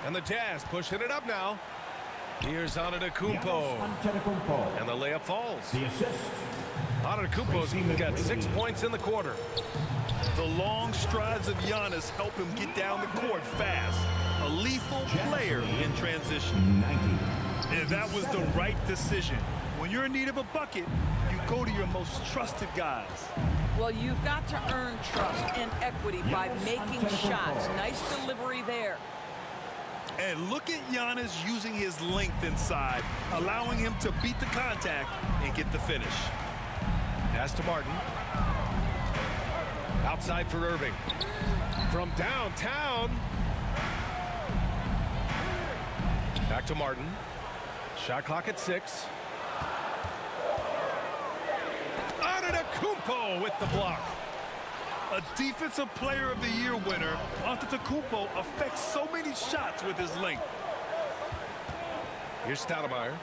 And the Jazz pushing it up now. Here's Antetokounmpo. And the layup falls. The assist. Antetokounmpo's got 6 points in the quarter. The long strides of Giannis help him get down the court fast. A lethal player in transition. 90. And that was the right decision. When you're in need of a bucket, you go to your most trusted guys. Well, you've got to earn trust and equity by making shots. Nice delivery there. And look at Giannis using his length inside, allowing him to beat the contact and get the finish. Pass to Martin. Outside for Irving. From downtown. Back to Martin. Shot clock at 6. Antetokounmpo with the block. A Defensive Player of the Year winner, Antetokounmpo affects so many shots with his length. Here's Stoudemire.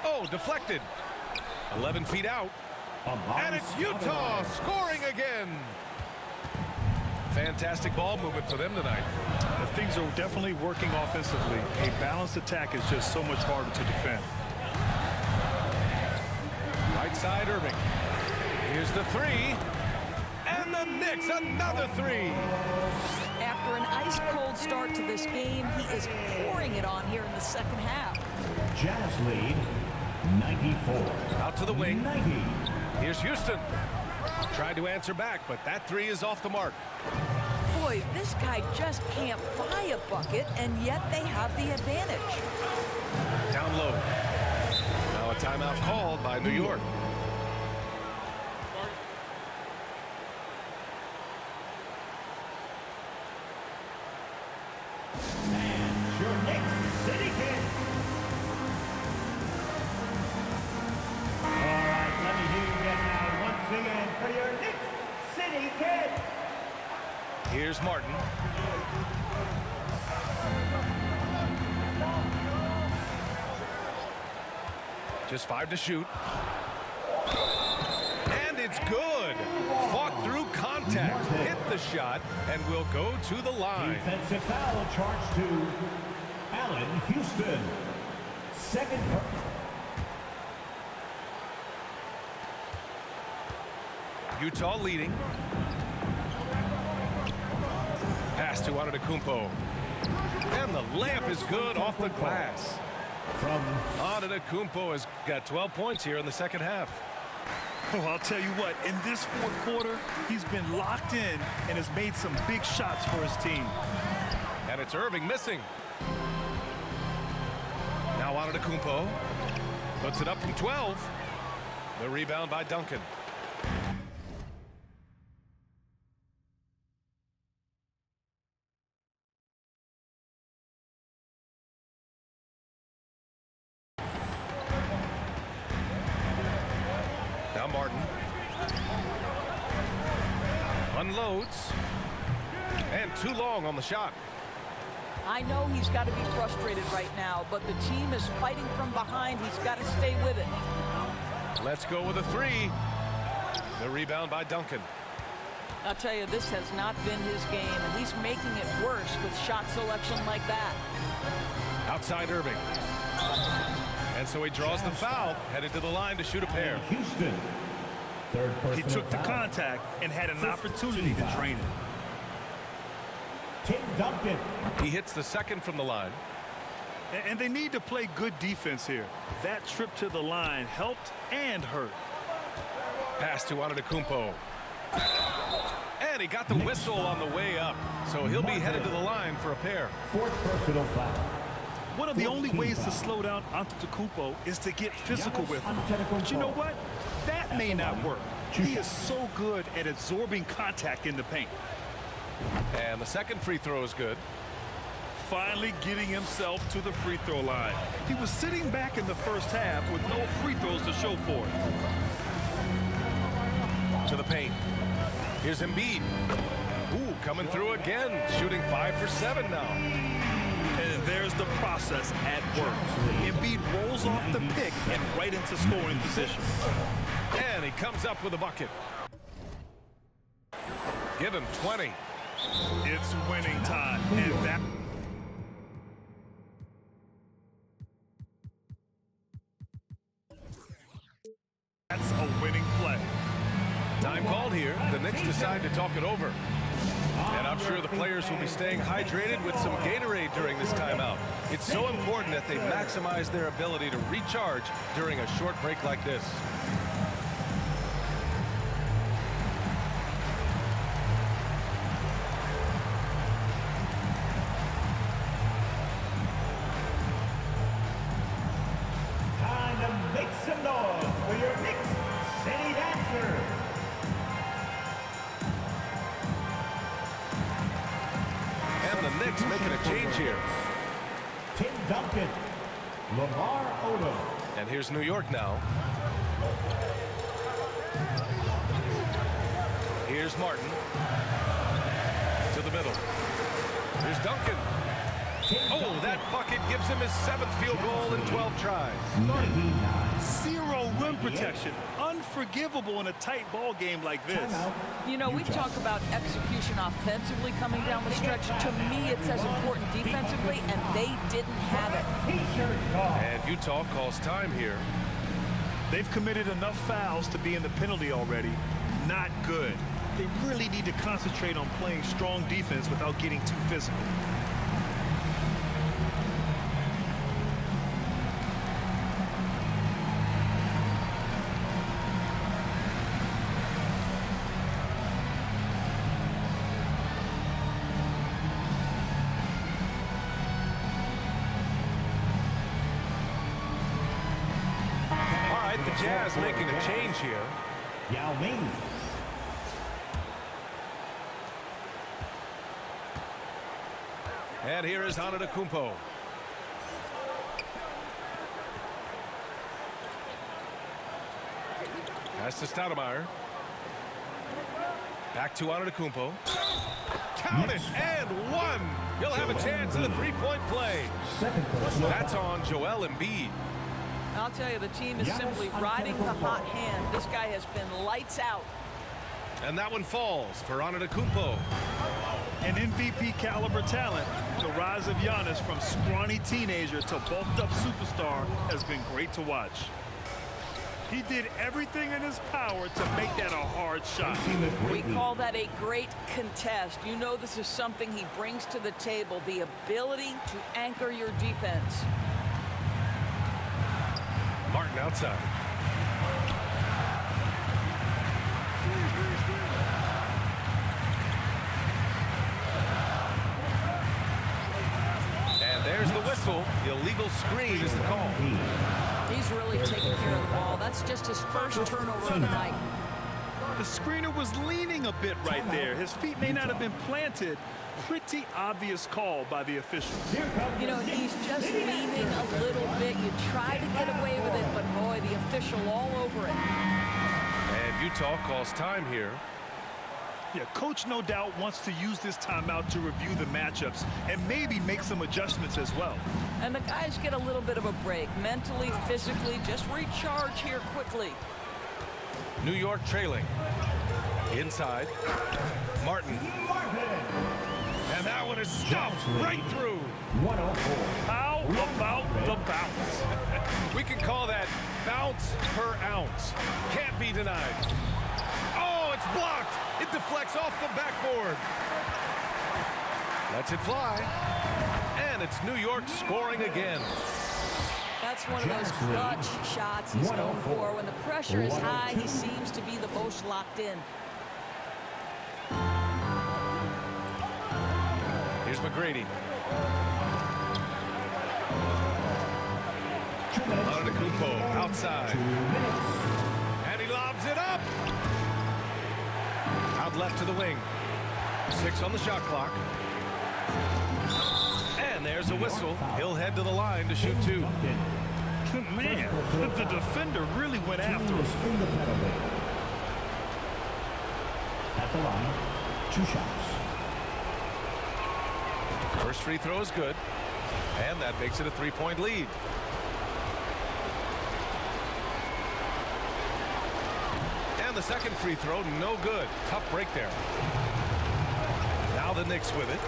Oh, deflected. 11 feet out. And it's Utah scoring again. Fantastic ball movement for them tonight. Things are definitely working offensively. A balanced attack is just so much harder to defend. Right side, Irving. Here's the 3. And the Knicks, another 3. After an ice-cold start to this game, he is pouring it on here in the second half. Jazz lead 94. Out to the wing. 90. Here's Houston. Tried to answer back, but that 3 is off the mark. Boy, this guy just can't buy a bucket, and yet they have the advantage. Down low. Now a timeout called by New York. And your Knicks City Kid. All right, let me hear you get now once again for your Knicks City Kid. Here's Martin. Just 5 to shoot. And it's good. Fought through contact. Hit the shot and will go to the line. Defensive foul charged to Allen Houston. Second. Utah leading. Pass to Antetokounmpo. And the layup is good off the glass. From Antetokounmpo has got 12 points here in the second half. Oh, I'll tell you what, in this fourth quarter, he's been locked in and has made some big shots for his team. And it's Irving missing. Now Antetokounmpo puts it up from 12. The rebound by Duncan. Now Martin unloads, and too long on the shot. I know he's got to be frustrated right now, but the team is fighting from behind. He's got to stay with it. Let's go with a 3. The rebound by Duncan. I'll tell you, this has not been his game, and he's making it worse with shot selection like that. Outside Irving. And so he draws the foul, headed to the line to shoot a pair. Houston. Third person. He took the contact and had an opportunity to drain it. Tim Duncan. He hits the second from the line. And they need to play good defense here. That trip to the line helped and hurt. Pass to Antetokounmpo. And he got the whistle on the way up. So he'll be headed to the line for a pair. Fourth personal foul. One of the only ways to slow down Antetokounmpo is to get physical with him. But you know what? That may not work. He is so good at absorbing contact in the paint. And the second free throw is good. Finally getting himself to the free throw line. He was sitting back in the first half with no free throws to show for it. To the paint. Here's Embiid. Ooh, coming through again. Shooting 5 for 7 now. And there's the process at work. Embiid rolls off the pick and right into scoring position. And he comes up with a bucket. Give him 20. It's winning time. And that's a winning play. Time called here. The Knicks decide to talk it over. And I'm sure the players will be staying hydrated with some Gatorade during this timeout. It's so important that they maximize their ability to recharge during a short break like this. Time to make some noise for your Knicks City Dancers. And the Knicks making a change here. Tim Duncan, Lamar Odom. And here's New York now. Here's Martin. To the middle. Here's Duncan. Oh, that bucket gives him his 7th field goal in 12 tries. 99. Zero rim protection. Unforgivable in a tight ball game like this. You know, we talk about execution offensively coming down the stretch. To me, it's as important defensively, and they didn't have it. T-shirt call. And Utah calls time here. They've committed enough fouls to be in the penalty already. Not good. They really need to concentrate on playing strong defense without getting too physical. The Jazz making a change here. Yao Ming. And here is Antetokounmpo. Pass to Stoudemire. Back to Antetokounmpo. Count it, and one. He'll have a chance at a three-point play. That's on Joel Embiid. I'll tell you, the team is simply riding the hot hand. This guy has been lights out. And that one falls for Antetokounmpo. An MVP caliber talent. The rise of Giannis from scrawny teenager to bulked up superstar has been great to watch. He did everything in his power to make that a hard shot. We call that a great contest. You know, this is something he brings to the table, the ability to anchor your defense. Martin outside. And there's the whistle. The illegal screen is the call. He's really taking care of the ball. That's just his first turnover of the night. The screener was leaning a bit right there. His feet may not have been planted. Pretty obvious call by the official. You know, he's just leaning a little bit. You try to get away with it, but boy, the official all over it. And Utah calls time here. Yeah, coach no doubt wants to use this timeout to review the matchups and maybe make some adjustments as well. And the guys get a little bit of a break, mentally, physically, just recharge here quickly. New York trailing. Inside. Martin. And that one is stuffed right through. 104. How about the bounce? We can call that bounce per ounce. Can't be denied. Oh, it's blocked. It deflects off the backboard. Lets it fly. And it's New York scoring again. That's one of those clutch shots he's known for. When the pressure is high, he seems to be the most locked in. Here's McGrady. Antetokounmpo outside. And he lobs it up. Out left to the wing. 6 on the shot clock. And there's a whistle. He'll head to the line to shoot 2. Man, the defender really went after him. At the line, 2 shots. First free throw is good. And that makes it a 3-point lead. And the second free throw, no good. Tough break there. Now the Knicks with it.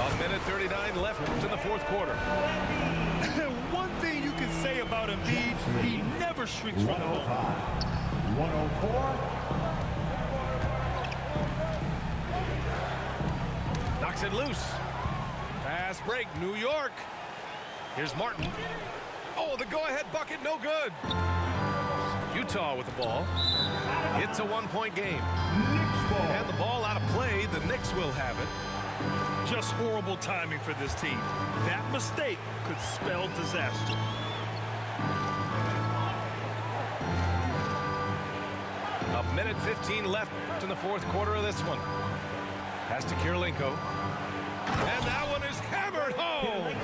A minute 39 left in the fourth quarter. One thing you can say about Embiid, he never shrinks from the ball. 104. Knocks it loose. Fast break, New York. Here's Martin. Oh, the go-ahead bucket, no good. Utah with the ball. It's a one-point game. And the ball out of play, the Knicks will have it. Just horrible timing for this team. That mistake could spell disaster. A minute 15 left in the fourth quarter of this one. Pass to Kirilenko. And that one is hammered home.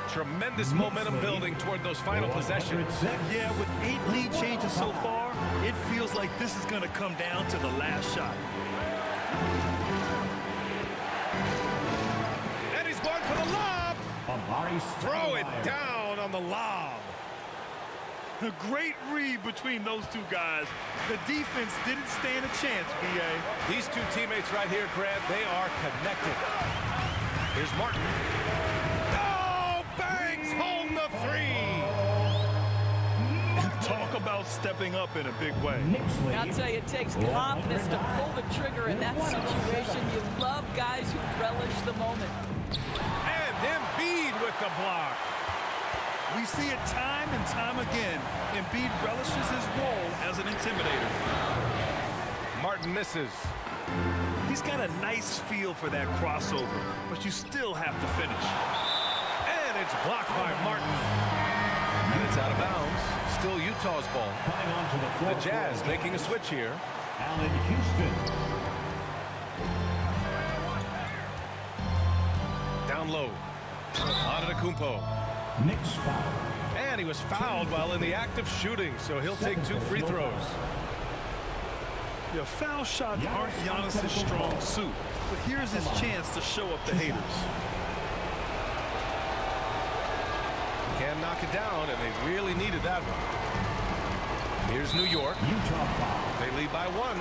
Tremendous momentum building toward those final possessions. Yeah, with 8 lead changes so far, it feels like this is going to come down to the last shot. And he's going for the lob. Throw it down on the lob. A great read between those two guys. The defense didn't stand a chance, B.A. These two teammates right here, Grant, they are connected. Here's Martin. Oh, bangs home the three. Talk about stepping up in a big way. I'll tell you, it takes confidence to pull the trigger in that situation. You love guys who relish the moment. And Embiid with the block. We see it time and time again. Embiid relishes his role as an intimidator. Martin misses. He's got a nice feel for that crossover, but you still have to finish. And it's blocked by Martin. And it's out of bounds. Still Utah's ball. The Jazz making a switch here. Allen Houston. Down low. Antetokounmpo. Knicks foul. And he was fouled while in the act of shooting, so he'll take 2 free throws. Yeah, foul shots aren't Giannis's strong suit, but here's his chance to show up the haters. Can knock it down, and they really needed that one. Here's New York. Utah foul. They lead by 1.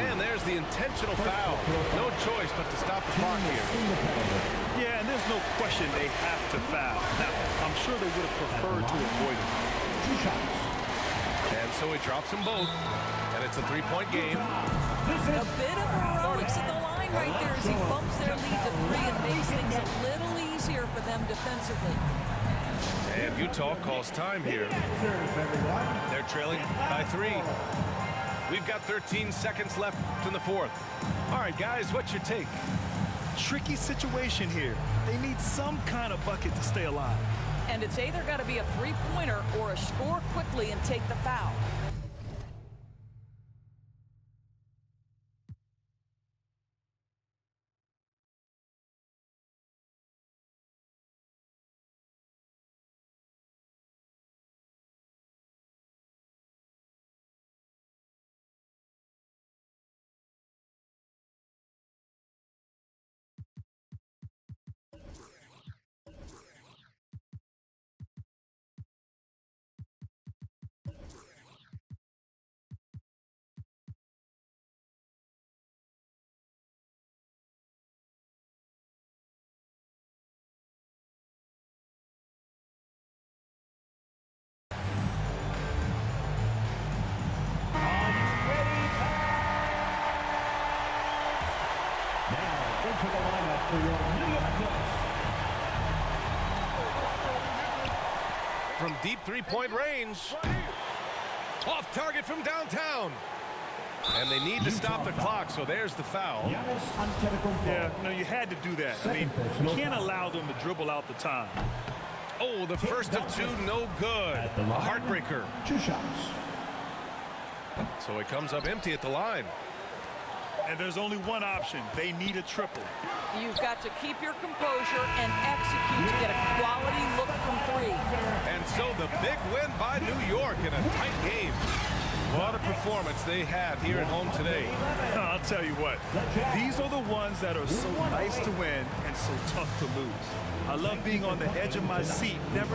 And there's the intentional foul. No choice but to stop the clock here. Yeah, and there's no question they have to foul. Now, I'm sure they would have preferred to avoid it. 2 shots. And so he drops them both. And it's a 3-point game. A bit of heroics at the line right there as he bumps their lead to 3 and makes things a little easier for them defensively. And Utah calls time here. They're trailing by 3. We've got 13 seconds left in the fourth. All right, guys, what's your take? Tricky situation here. They need some kind of bucket to stay alive. And it's either got to be a 3-pointer or a score quickly and take the foul. To the lineup for your New York Knicks. From deep 3-point range. Off target from downtown. And they need to stop the clock, so there's the foul. Yeah, no, you had to do that. I mean, you can't allow them to dribble out the time. Oh, the first of 2, no good. A heartbreaker. 2 shots. So it comes up empty at the line. And there's only one option. They need a triple. You've got to keep your composure and execute to get a quality look from 3. And so the big win by New York in a tight game. What a performance they had here at home today. I'll tell you what, these are the ones that are so nice to win and so tough to lose. I love being on the edge of my seat, never